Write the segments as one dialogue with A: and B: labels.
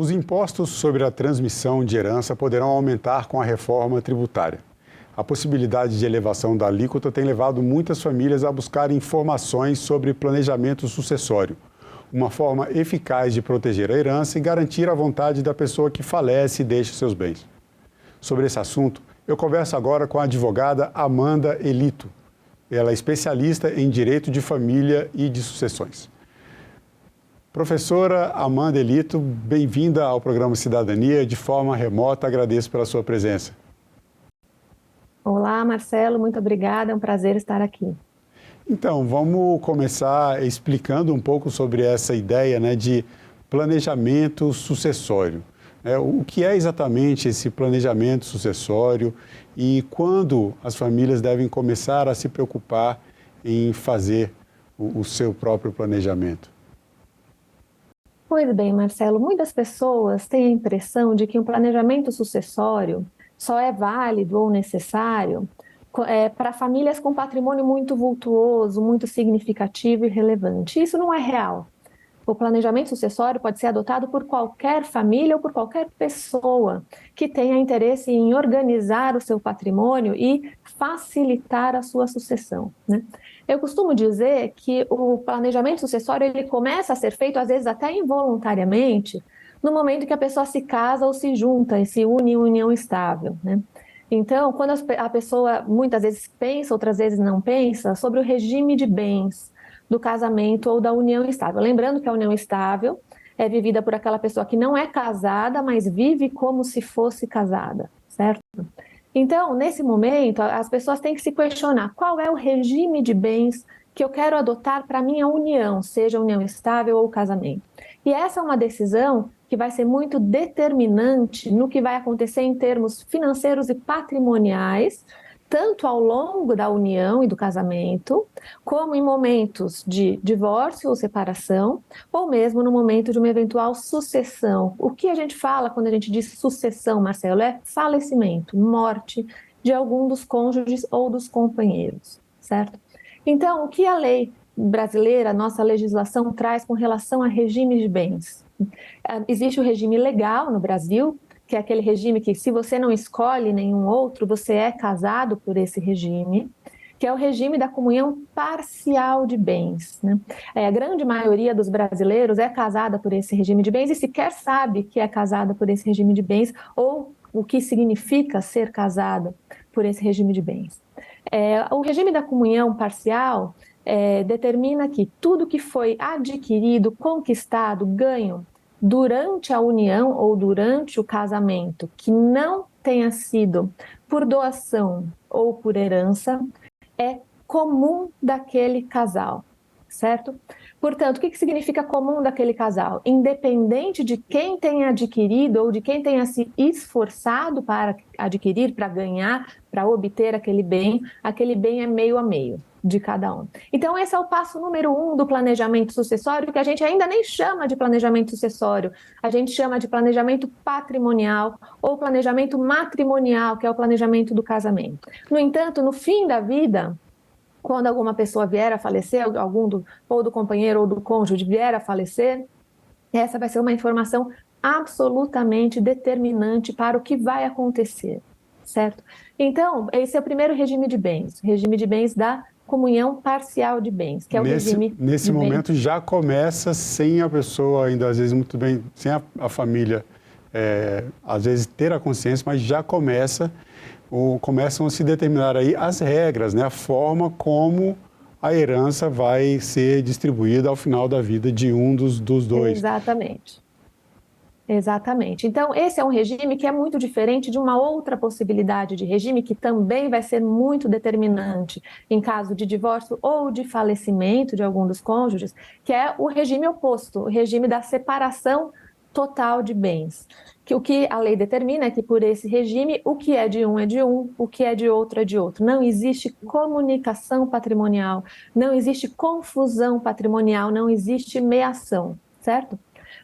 A: Os impostos sobre a transmissão de herança poderão aumentar com a reforma tributária. A possibilidade de elevação da alíquota tem levado muitas famílias a buscar informações sobre planejamento sucessório, uma forma eficaz de proteger a herança e garantir a vontade da pessoa que falece e deixa seus bens. Sobre esse assunto, eu converso agora com a advogada Amanda Elito. Ela é especialista em direito de família e de sucessões. Professora Amanda Elito, bem-vinda ao programa Cidadania. De forma remota, agradeço pela sua presença.
B: Olá, Marcelo, muito obrigada, é um prazer estar aqui.
A: Então, vamos começar explicando um pouco sobre essa ideia, de planejamento sucessório. O que é exatamente esse planejamento sucessório e quando as famílias devem começar a se preocupar em fazer o seu próprio planejamento?
B: Pois bem, Marcelo, muitas pessoas têm a impressão de que um planejamento sucessório só é válido ou necessário para famílias com patrimônio muito vultuoso, muito significativo e relevante. Isso não é real. O planejamento sucessório pode ser adotado por qualquer família ou por qualquer pessoa que tenha interesse em organizar o seu patrimônio e facilitar a sua sucessão, né? Eu costumo dizer que o planejamento sucessório ele começa a ser feito, às vezes até involuntariamente, no momento que a pessoa se casa ou se junta e se une em união estável, né? Então, quando a pessoa muitas vezes pensa, outras vezes não pensa, sobre o regime de bens do casamento ou da união estável. Lembrando que a união estável é vivida por aquela pessoa que não é casada, mas vive como se fosse casada, certo? Então, nesse momento, as pessoas têm que se questionar qual é o regime de bens que eu quero adotar para a minha união, seja união estável ou casamento. E essa é uma decisão que vai ser muito determinante no que vai acontecer em termos financeiros e patrimoniais, tanto ao longo da união e do casamento, como em momentos de divórcio ou separação, ou mesmo no momento de uma eventual sucessão. O que a gente fala quando a gente diz sucessão, Marcelo, é falecimento, morte de algum dos cônjuges ou dos companheiros, certo? Então, o que a lei brasileira, a nossa legislação traz com relação a regime de bens? Existe o regime legal no Brasil, que é aquele regime que, se você não escolhe nenhum outro, você é casado por esse regime, que é o regime da comunhão parcial de bens, né? A grande maioria dos brasileiros é casada por esse regime de bens e sequer sabe que é casada por esse regime de bens ou o que significa ser casada por esse regime de bens. O regime da comunhão parcial determina que tudo que foi adquirido, conquistado, ganho durante a união ou durante o casamento, que não tenha sido por doação ou por herança, é comum daquele casal, certo? Portanto, o que significa comum daquele casal? Independente de quem tenha adquirido ou de quem tenha se esforçado para adquirir, para ganhar, para obter aquele bem é meio a meio de cada um. Então, esse é o passo número 1 do planejamento sucessório, que a gente ainda nem chama de planejamento sucessório, a gente chama de planejamento patrimonial ou planejamento matrimonial, que é o planejamento do casamento. No entanto, no fim da vida, quando alguma pessoa vier a falecer, ou do companheiro ou do cônjuge vier a falecer, essa vai ser uma informação absolutamente determinante para o que vai acontecer, certo? Então, esse é o primeiro regime de bens da comunhão parcial de bens, que é o regime
A: nesse momento
B: bens.
A: Já começa sem a pessoa ainda, às vezes, muito bem, sem a família, às vezes, ter a consciência, mas já começam a se determinar aí as regras, a forma como a herança vai ser distribuída ao final da vida de um dos dois.
B: Exatamente. Exatamente. Então, esse é um regime que é muito diferente de uma outra possibilidade de regime que também vai ser muito determinante em caso de divórcio ou de falecimento de algum dos cônjuges, que é o regime oposto, o regime da separação total de bens. Que o que a lei determina é que, por esse regime, o que é de um, o que é de outro é de outro. Não existe comunicação patrimonial, não existe confusão patrimonial, não existe meação, certo?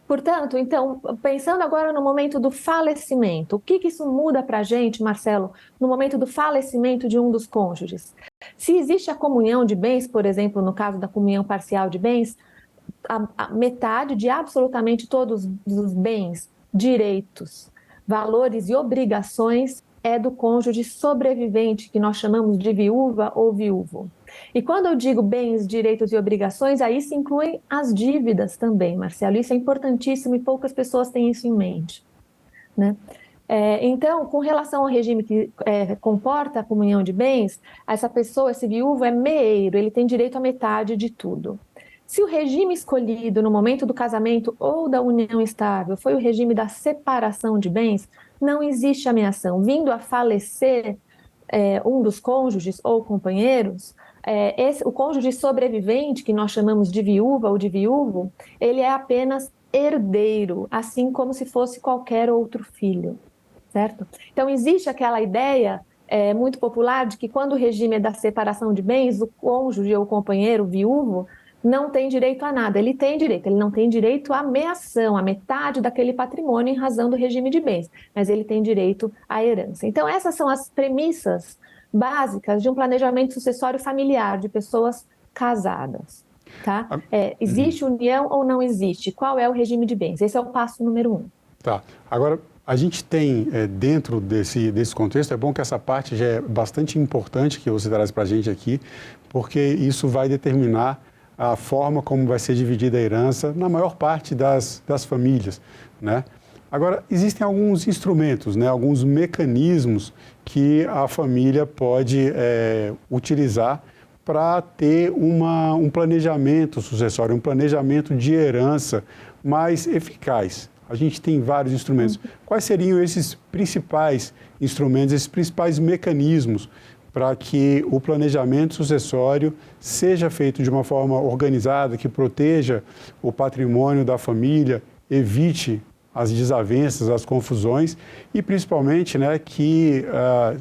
B: Portanto, então, pensando agora no momento do falecimento, o que isso muda para a gente, Marcelo, no momento do falecimento de um dos cônjuges? Se existe a comunhão de bens, por exemplo, no caso da comunhão parcial de bens, a metade de absolutamente todos os bens direitos, valores e obrigações é do cônjuge sobrevivente, que nós chamamos de viúva ou viúvo. E quando eu digo bens, direitos e obrigações, aí se incluem as dívidas também, Marcelo. Isso é importantíssimo e poucas pessoas têm isso em mente, né? Então, com relação ao regime que comporta a comunhão de bens, essa pessoa, esse viúvo é meeiro, ele tem direito à metade de tudo. Se o regime escolhido no momento do casamento ou da união estável foi o regime da separação de bens, não existe ameação. Vindo a falecer um dos cônjuges ou companheiros, o cônjuge sobrevivente, que nós chamamos de viúva ou de viúvo, ele é apenas herdeiro, assim como se fosse qualquer outro filho. Certo? Então, existe aquela ideia muito popular de que quando o regime é da separação de bens, o cônjuge ou o companheiro viúvo não tem direito a nada. Ele tem direito, ele não tem direito à meação, à metade daquele patrimônio em razão do regime de bens, mas ele tem direito à herança. Então, essas são as premissas básicas de um planejamento sucessório familiar de pessoas casadas. Tá? Existe união ou não existe? Qual é o regime de bens? Esse é o passo número 1.
A: Tá. Agora, a gente tem, dentro desse contexto, é bom que essa parte já é bastante importante que você traz para a gente aqui, porque isso vai determinar a forma como vai ser dividida a herança na maior parte das famílias, né? Agora, existem alguns instrumentos, né, alguns mecanismos que a família pode utilizar para ter um planejamento sucessório, um planejamento de herança mais eficaz. A gente tem vários instrumentos. Quais seriam esses principais instrumentos, esses principais mecanismos para que o planejamento sucessório seja feito de uma forma organizada, que proteja o patrimônio da família, evite as desavenças, as confusões e, principalmente, né, que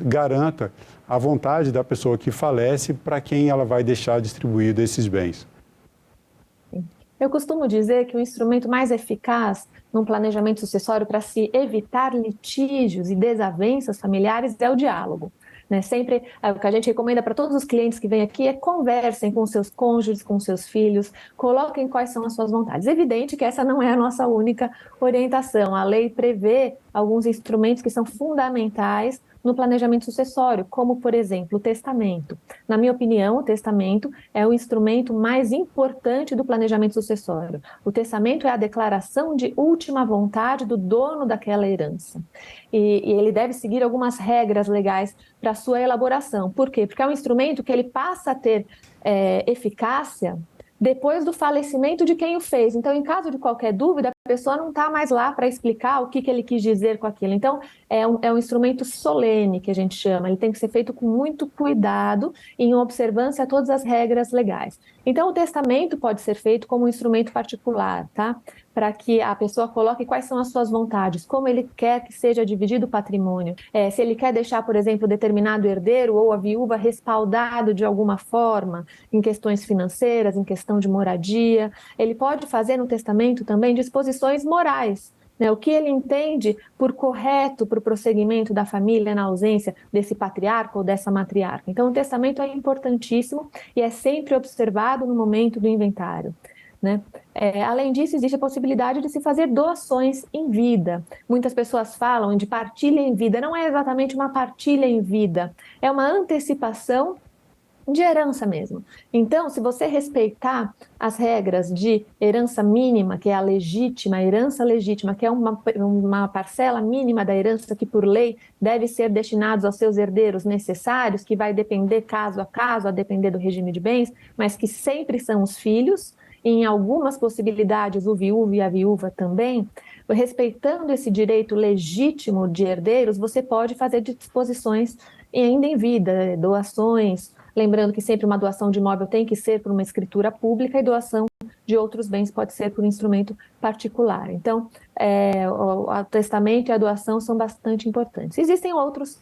A: garanta a vontade da pessoa que falece para quem ela vai deixar distribuído esses bens?
B: Eu costumo dizer que o instrumento mais eficaz num planejamento sucessório para se evitar litígios e desavenças familiares é o diálogo. Né? Sempre o que a gente recomenda para todos os clientes que vêm aqui é conversem com seus cônjuges, com seus filhos, coloquem quais são as suas vontades. Evidente que essa não é a nossa única orientação. A lei prevê alguns instrumentos que são fundamentais no planejamento sucessório, como, por exemplo, o testamento. Na minha opinião, o testamento é o instrumento mais importante do planejamento sucessório. O testamento é a declaração de última vontade do dono daquela herança. E ele deve seguir algumas regras legais para a sua elaboração. Por quê? Porque é um instrumento que ele passa a ter eficácia depois do falecimento de quem o fez. Então, em caso de qualquer dúvida, a pessoa não está mais lá para explicar o que ele quis dizer com aquilo. Então, é um instrumento solene, que a gente chama. Ele tem que ser feito com muito cuidado e em observância a todas as regras legais. Então, o testamento pode ser feito como um instrumento particular, tá? Para que a pessoa coloque quais são as suas vontades, como ele quer que seja dividido o patrimônio. Se ele quer deixar, por exemplo, determinado herdeiro ou a viúva respaldado de alguma forma em questões financeiras, em questão de moradia. Ele pode fazer no testamento também disposições morais, né? O que ele entende por correto para o prosseguimento da família na ausência desse patriarca ou dessa matriarca. Então, o testamento é importantíssimo e é sempre observado no momento do inventário. Né? Além disso, existe a possibilidade de se fazer doações em vida. Muitas pessoas falam de partilha em vida. Não é exatamente uma partilha em vida, é uma antecipação de herança mesmo. Então, se você respeitar as regras de herança mínima, que é a legítima, herança legítima, que é uma parcela mínima da herança que, por lei, deve ser destinada aos seus herdeiros necessários, que vai depender caso a caso, a depender do regime de bens, mas que sempre são os filhos, e em algumas possibilidades o viúvo e a viúva também, respeitando esse direito legítimo de herdeiros, você pode fazer disposições ainda em vida, doações. Lembrando que sempre uma doação de imóvel tem que ser por uma escritura pública e doação de outros bens pode ser por um instrumento particular. Então, o testamento e a doação são bastante importantes. Existem outros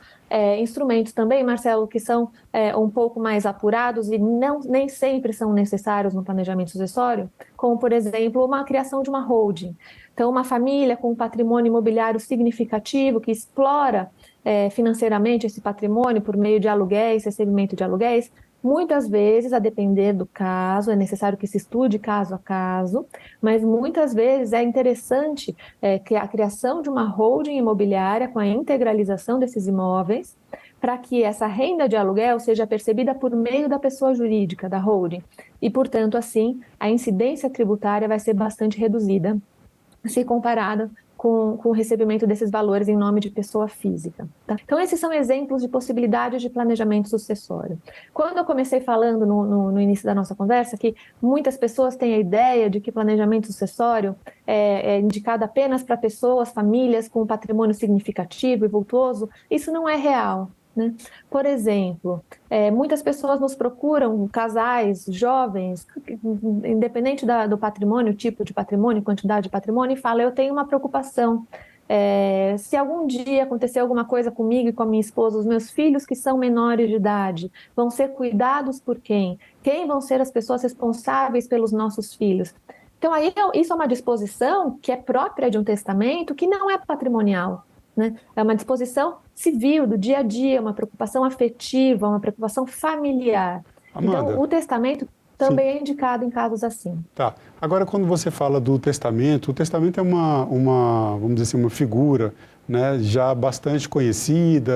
B: instrumentos também, Marcelo, que são um pouco mais apurados e nem sempre são necessários no planejamento sucessório, como, por exemplo, a criação de uma holding. Então, uma família com um patrimônio imobiliário significativo que explora financeiramente esse patrimônio por meio de aluguéis, recebimento de aluguéis, Muitas vezes, a depender do caso, é necessário que se estude caso a caso, mas muitas vezes é interessante que a criação de uma holding imobiliária com a integralização desses imóveis, para que essa renda de aluguel seja percebida por meio da pessoa jurídica, da holding, e, portanto, assim, a incidência tributária vai ser bastante reduzida, se comparada com o recebimento desses valores em nome de pessoa física. Tá? Então, esses são exemplos de possibilidades de planejamento sucessório. Quando eu comecei falando no início da nossa conversa que muitas pessoas têm a ideia de que planejamento sucessório é indicado apenas para pessoas, famílias com patrimônio significativo e vultuoso, isso não é real. Né? Por exemplo, muitas pessoas nos procuram, casais, jovens, independente do patrimônio, tipo de patrimônio, quantidade de patrimônio, e falam: eu tenho uma preocupação. Se algum dia acontecer alguma coisa comigo e com a minha esposa, os meus filhos que são menores de idade vão ser cuidados por quem? Quem vão ser as pessoas responsáveis pelos nossos filhos? Então, aí, isso é uma disposição que é própria de um testamento, que não é patrimonial. Né? É uma disposição civil, do dia a dia, uma preocupação afetiva, uma preocupação familiar.
A: Amanda,
B: então, o testamento também é indicado em casos assim.
A: Tá. Agora, quando você fala do testamento, o testamento é vamos dizer assim, uma figura, né, já bastante conhecida,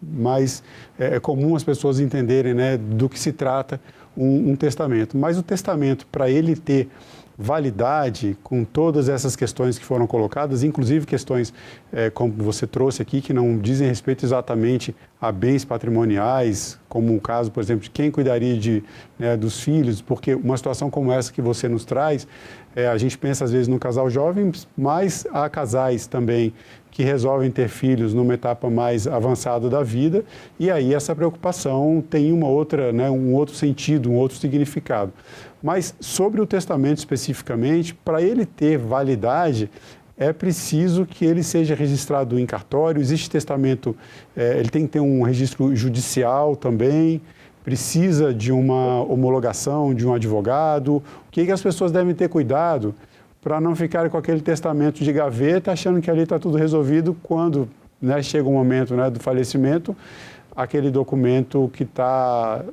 A: mas é comum as pessoas entenderem, né, do que se trata um testamento. Mas o testamento, para ele ter validade com todas essas questões que foram colocadas, inclusive questões como você trouxe aqui, que não dizem respeito exatamente a bens patrimoniais, como o caso, por exemplo, de quem cuidaria dos filhos, porque uma situação como essa que você nos traz, a gente pensa às vezes no casal jovem, mas há casais também que resolvem ter filhos numa etapa mais avançada da vida, e aí essa preocupação tem uma outra, um outro sentido, um outro significado. Mas sobre o testamento especificamente, para ele ter validade, é preciso que ele seja registrado em cartório. Existe testamento, ele tem que ter um registro judicial também, precisa de uma homologação de um advogado. O que as pessoas devem ter cuidado para não ficarem com aquele testamento de gaveta, achando que ali está tudo resolvido, quando chega o momento do falecimento, aquele documento que está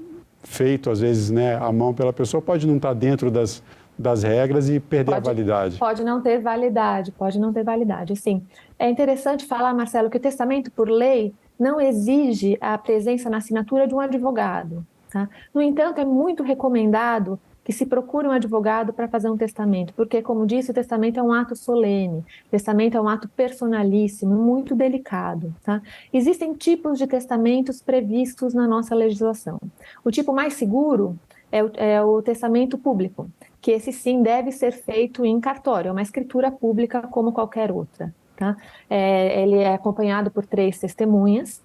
A: feito, às vezes, à mão pela pessoa, pode não estar dentro das regras e perder a validade.
B: Pode não ter validade, sim. É interessante falar, Marcelo, que o testamento, por lei, não exige a presença na assinatura de um advogado. Tá? No entanto, é muito recomendado que se procure um advogado para fazer um testamento, porque, como disse, o testamento é um ato solene, o testamento é um ato personalíssimo, muito delicado. Tá? Existem tipos de testamentos previstos na nossa legislação. O tipo mais seguro é o testamento público, que esse sim deve ser feito em cartório, é uma escritura pública como qualquer outra. Tá? Ele é acompanhado por 3 testemunhas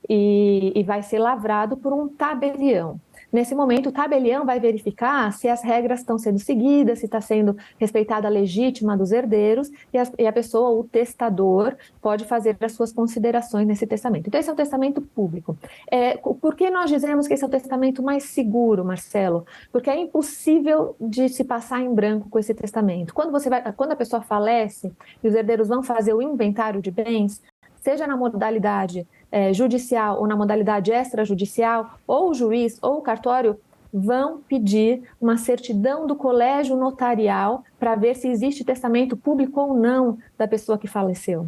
B: e vai ser lavrado por um tabelião. Nesse momento, o tabelião vai verificar se as regras estão sendo seguidas, se está sendo respeitada a legítima dos herdeiros, e a pessoa, o testador, pode fazer as suas considerações nesse testamento. Então, esse é um testamento público. Por que nós dizemos que esse é o testamento mais seguro, Marcelo? Porque é impossível de se passar em branco com esse testamento. Quando a pessoa falece e os herdeiros vão fazer o inventário de bens, seja na modalidade judicial ou na modalidade extrajudicial, ou o juiz ou o cartório vão pedir uma certidão do colégio notarial para ver se existe testamento público ou não da pessoa que faleceu.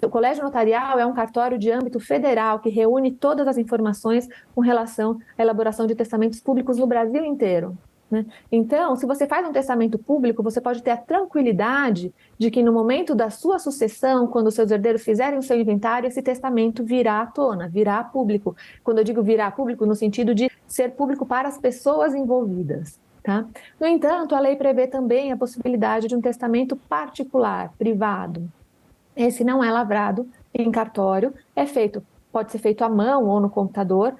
B: O colégio notarial é um cartório de âmbito federal que reúne todas as informações com relação à elaboração de testamentos públicos no Brasil inteiro. Né? Então, se você faz um testamento público, você pode ter a tranquilidade de que no momento da sua sucessão, quando os seus herdeiros fizerem o seu inventário, esse testamento virá à tona, virá público. Quando eu digo virá público, no sentido de ser público para as pessoas envolvidas. Tá? No entanto, a lei prevê também a possibilidade de um testamento particular, privado. Esse não é lavrado em cartório, pode ser feito à mão ou no computador,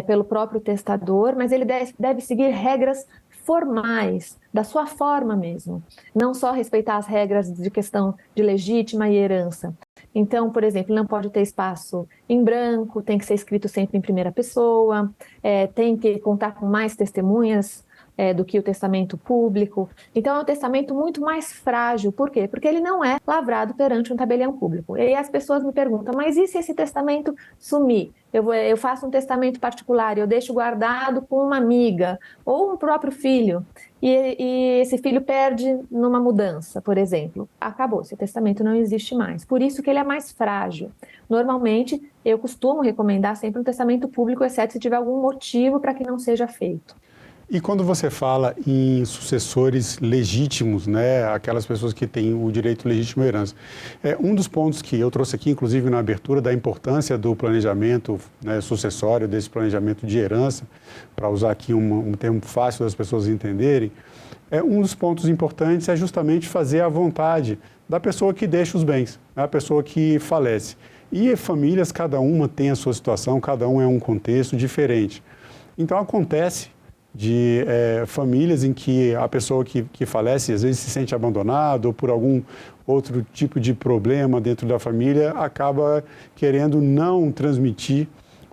B: pelo próprio testador, mas ele deve seguir regras formais, da sua forma mesmo, não só respeitar as regras de questão de legítima e herança. Então, por exemplo, não pode ter espaço em branco, tem que ser escrito sempre em primeira pessoa, tem que contar com mais testemunhas do que o testamento público. Então, é um testamento muito mais frágil. Por quê? Porque ele não é lavrado perante um tabelião público. E aí as pessoas me perguntam, mas e se esse testamento sumir? Eu faço um testamento particular, eu deixo guardado com uma amiga ou um próprio filho, e esse filho perde numa mudança, por exemplo. Acabou, esse testamento não existe mais. Por isso que ele é mais frágil. Normalmente, eu costumo recomendar sempre um testamento público, exceto se tiver algum motivo para que não seja feito.
A: E quando você fala em sucessores legítimos, né, aquelas pessoas que têm o direito legítimo à herança, um dos pontos que eu trouxe aqui, inclusive na abertura, da importância do planejamento, né, sucessório, desse planejamento de herança, para usar aqui um termo fácil das pessoas entenderem, um dos pontos importantes é justamente fazer a vontade da pessoa que deixa os bens, né, a pessoa que falece. E famílias, cada uma tem a sua situação, cada um é um contexto diferente. Então acontece de famílias em que a pessoa que falece às vezes se sente abandonado ou por algum outro tipo de problema dentro da família acaba querendo não transmitir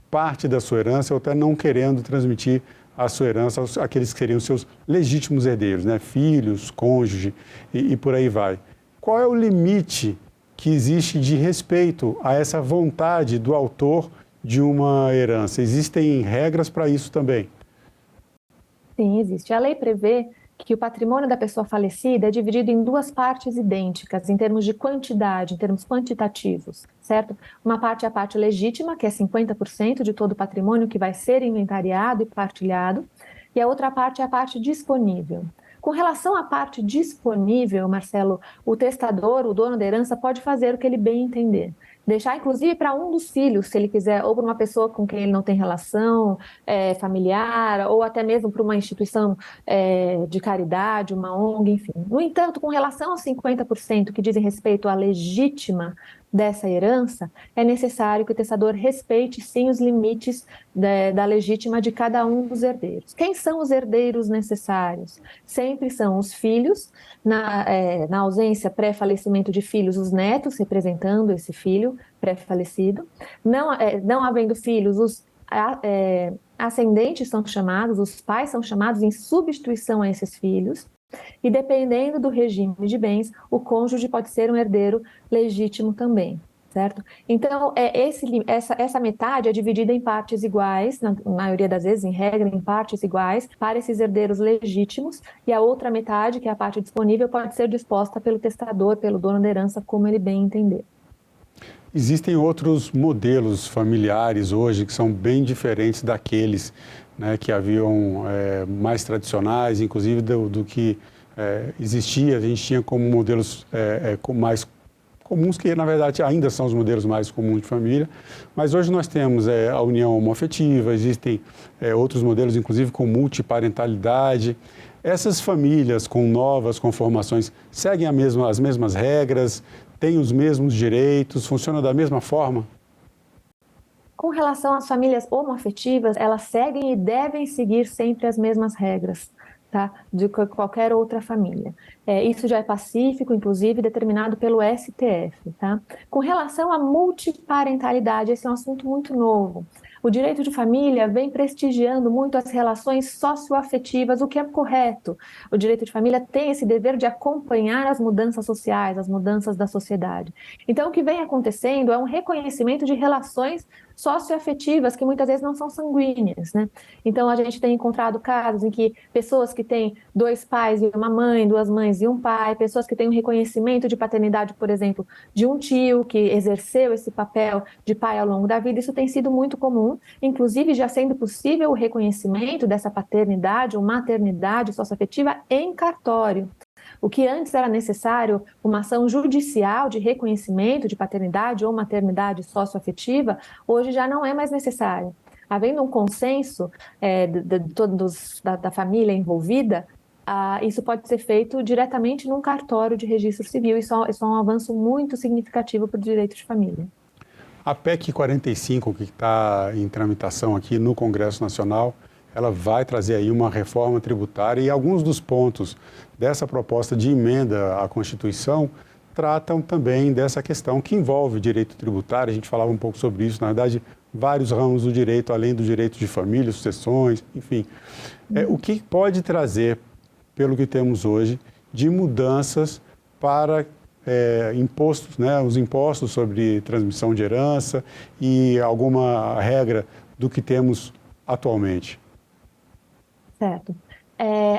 A: parte da sua herança ou até não querendo transmitir a sua herança àqueles que seriam seus legítimos herdeiros, né? Filhos, cônjuge e por aí vai. Qual é o limite que existe de respeito a essa vontade do autor de uma herança? Existem regras para isso também?
B: Sim, existe. A lei prevê que o patrimônio da pessoa falecida é dividido em duas partes idênticas, em termos de quantidade, em termos quantitativos, certo? Uma parte é a parte legítima, que é 50% de todo o patrimônio que vai ser inventariado e partilhado, e a outra parte é a parte disponível. Com relação à parte disponível, Marcelo, o testador, o dono da herança, pode fazer o que ele bem entender. Deixar, inclusive, para um dos filhos, se ele quiser, ou para uma pessoa com quem ele não tem relação familiar, ou até mesmo para uma instituição de caridade, uma ONG, enfim. No entanto, com relação aos 50% que dizem respeito à legítima dessa herança, é necessário que o testador respeite, sim, os limites da legítima de cada um dos herdeiros. Quem são os herdeiros necessários? Sempre são os filhos, na ausência pré-falecimento de filhos, os netos representando esse filho pré-falecido. Não havendo filhos, os ascendentes são chamados, os pais são chamados em substituição a esses filhos. E dependendo do regime de bens, o cônjuge pode ser um herdeiro legítimo também, certo? Então, essa metade é dividida em partes iguais, na maioria das vezes, em regra, em partes iguais, para esses herdeiros legítimos, e a outra metade, que é a parte disponível, pode ser disposta pelo testador, pelo dono da herança, como ele bem entender.
A: Existem outros modelos familiares hoje que são bem diferentes daqueles, né, que haviam mais tradicionais, inclusive do que existia. A gente tinha como modelos mais comuns, que na verdade ainda são os modelos mais comuns de família, mas hoje nós temos a união homoafetiva, existem outros modelos, inclusive com multiparentalidade. Essas famílias com novas conformações seguem as mesmas regras, têm os mesmos direitos, funcionam da mesma forma?
B: Com relação às famílias homoafetivas, elas seguem e devem seguir sempre as mesmas regras, tá? De qualquer outra família. Isso já é pacífico, inclusive, determinado pelo STF, tá? Com relação à multiparentalidade, esse é um assunto muito novo. O direito de família vem prestigiando muito as relações socioafetivas, o que é correto. O direito de família tem esse dever de acompanhar as mudanças sociais, as mudanças da sociedade. Então, o que vem acontecendo é um reconhecimento de relações socioafetivas que muitas vezes não são sanguíneas, né? Então, a gente tem encontrado casos em que pessoas que têm dois pais e uma mãe, duas mães e um pai, pessoas que têm um reconhecimento de paternidade, por exemplo, de um tio que exerceu esse papel de pai ao longo da vida, isso tem sido muito comum, inclusive já sendo possível o reconhecimento dessa paternidade ou maternidade socioafetiva em cartório. O que antes era necessário uma ação judicial de reconhecimento de paternidade ou maternidade socioafetiva, hoje já não é mais necessário. Havendo um consenso da família envolvida, isso pode ser feito diretamente num cartório de registro civil. Isso é um avanço muito significativo para o direito de família.
A: A PEC 45, que está em tramitação aqui no Congresso Nacional, ela vai trazer aí uma reforma tributária e alguns dos pontos dessa proposta de emenda à Constituição tratam também dessa questão que envolve direito tributário. A gente falava um pouco sobre isso, na verdade, vários ramos do direito, além do direito de família, sucessões, enfim. O que pode trazer, pelo que temos hoje, de mudanças para impostos, né, os impostos sobre transmissão de herança e alguma regra do que temos atualmente?
B: Certo.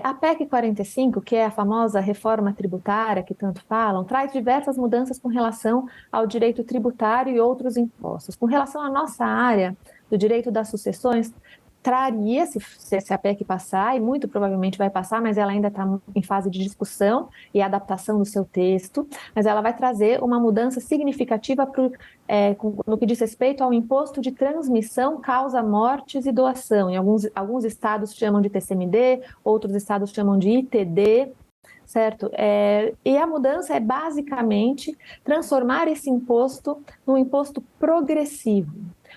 B: A PEC 45, que é a famosa reforma tributária que tanto falam, traz diversas mudanças com relação ao direito tributário e outros impostos. Com relação à nossa área do direito das sucessões, traria, se a PEC passar, e muito provavelmente vai passar, mas ela ainda está em fase de discussão e adaptação do seu texto, mas ela vai trazer uma mudança significativa no que diz respeito ao imposto de transmissão, causa mortes e doação. Em alguns estados chamam de TCMD, outros estados chamam de ITD, certo? E a mudança é basicamente transformar esse imposto num imposto progressivo.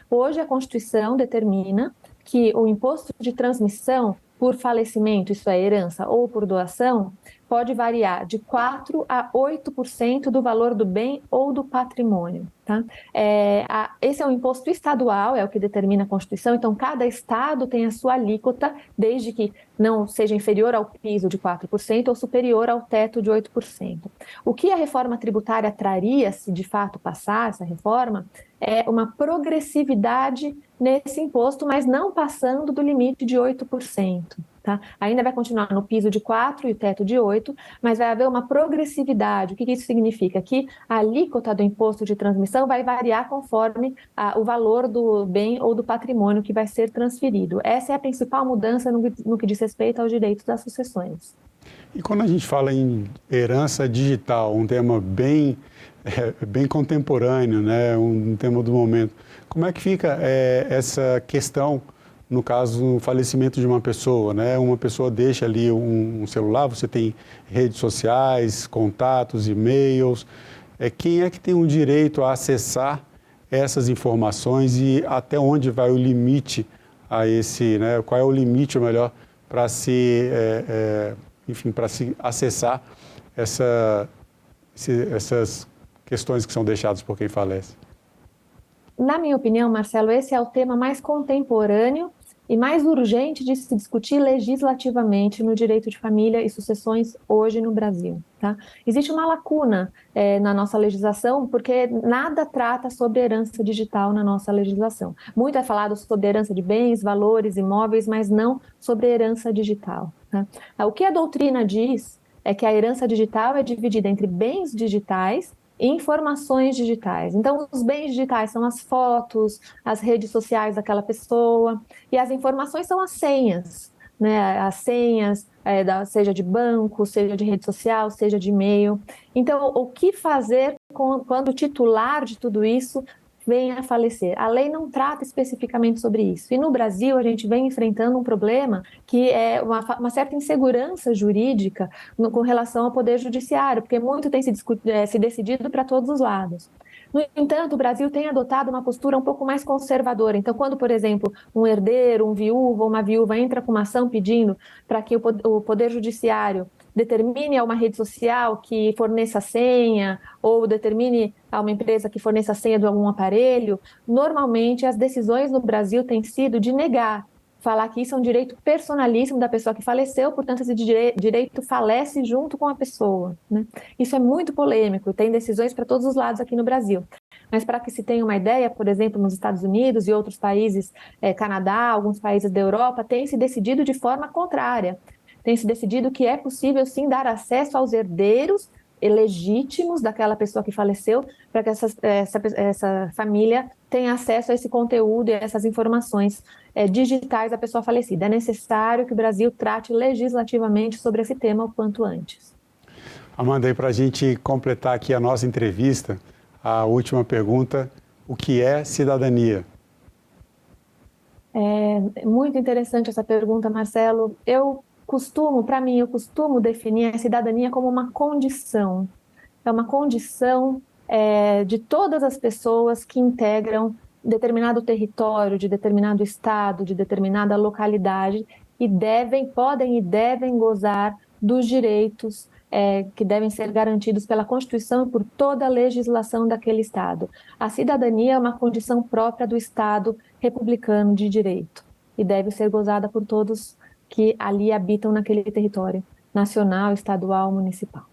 B: Hoje a Constituição determina que o imposto de transmissão por falecimento, isso é herança, ou por doação, pode variar de 4% a 8% do valor do bem ou do patrimônio. Tá? Esse é um imposto estadual, é o que determina a Constituição, então cada estado tem a sua alíquota, desde que não seja inferior ao piso de 4% ou superior ao teto de 8%. O que a reforma tributária traria, se de fato passar essa reforma, é uma progressividade nesse imposto, mas não passando do limite de 8%. Tá? Ainda vai continuar no piso de 4% e o teto de 8%, mas vai haver uma progressividade. O que isso significa? Que a alíquota do imposto de transmissão vai variar conforme o valor do bem ou do patrimônio que vai ser transferido. Essa é a principal mudança no que diz respeito aos direitos das sucessões.
A: E quando a gente fala em herança digital, um tema bem contemporâneo, né? Um tema do momento, como é que fica essa questão no caso do falecimento de uma pessoa, né? Uma pessoa deixa ali um celular, você tem redes sociais, contatos, e-mails. Quem é que tem o direito a acessar essas informações e até onde vai o limite a esse, né? Qual é o limite, ou melhor, para se, enfim, para se acessar essas questões que são deixadas por quem falece?
B: Na minha opinião, Marcelo, esse é o tema mais contemporâneo e mais urgente de se discutir legislativamente no direito de família e sucessões hoje no Brasil. Tá? Existe uma lacuna na nossa legislação, porque nada trata sobre herança digital na nossa legislação. Muito é falado sobre herança de bens, valores, imóveis, mas não sobre herança digital. Tá? O que a doutrina diz é que a herança digital é dividida entre bens digitais e informações digitais. Então, os bens digitais são as fotos, as redes sociais daquela pessoa, e as informações são as senhas, né? As senhas, seja de banco, seja de rede social, seja de e-mail. Então, o que fazer quando o titular de tudo isso venha a falecer? A lei não trata especificamente sobre isso. E no Brasil, a gente vem enfrentando um problema que é uma certa insegurança jurídica com relação ao Poder Judiciário, porque muito tem se decidido para todos os lados. No entanto, o Brasil tem adotado uma postura um pouco mais conservadora. Então, quando, por exemplo, um herdeiro, um viúvo ou uma viúva entra com uma ação pedindo para que o Poder Judiciário determine a uma rede social que forneça a senha ou determine a uma empresa que forneça a senha de algum aparelho, normalmente as decisões no Brasil têm sido de negar, falar que isso é um direito personalíssimo da pessoa que faleceu, portanto esse direito falece junto com a pessoa, né? Isso é muito polêmico, tem decisões para todos os lados aqui no Brasil. Mas para que se tenha uma ideia, por exemplo, nos Estados Unidos e outros países, Canadá, alguns países da Europa, tem se decidido de forma contrária. Tem se decidido que é possível, sim, dar acesso aos herdeiros legítimos daquela pessoa que faleceu, para que essa família tenha acesso a esse conteúdo e a essas informações digitais da pessoa falecida. É necessário que o Brasil trate legislativamente sobre esse tema o quanto antes.
A: Amanda, e para a gente completar aqui a nossa entrevista, a última pergunta: o que é cidadania?
B: É muito interessante essa pergunta, Marcelo. Eu costumo definir a cidadania como uma condição. É uma condição de todas as pessoas que integram determinado território, de determinado estado, de determinada localidade e podem e devem gozar dos direitos que devem ser garantidos pela Constituição e por toda a legislação daquele estado. A cidadania é uma condição própria do estado republicano de direito e deve ser gozada por todos que ali habitam naquele território nacional, estadual, municipal.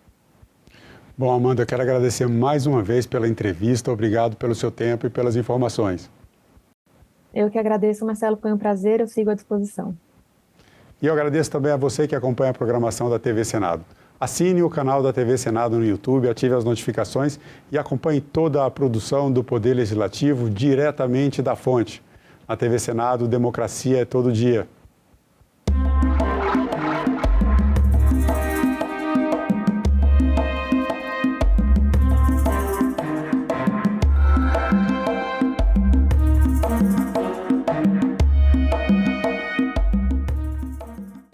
A: Bom, Amanda, eu quero agradecer mais uma vez pela entrevista. Obrigado pelo seu tempo e pelas informações.
B: Eu que agradeço, Marcelo, foi um prazer, eu sigo à disposição.
A: E eu agradeço também a você que acompanha a programação da TV Senado. Assine o canal da TV Senado no YouTube, ative as notificações e acompanhe toda a produção do Poder Legislativo diretamente da fonte. Na TV Senado, democracia é todo dia.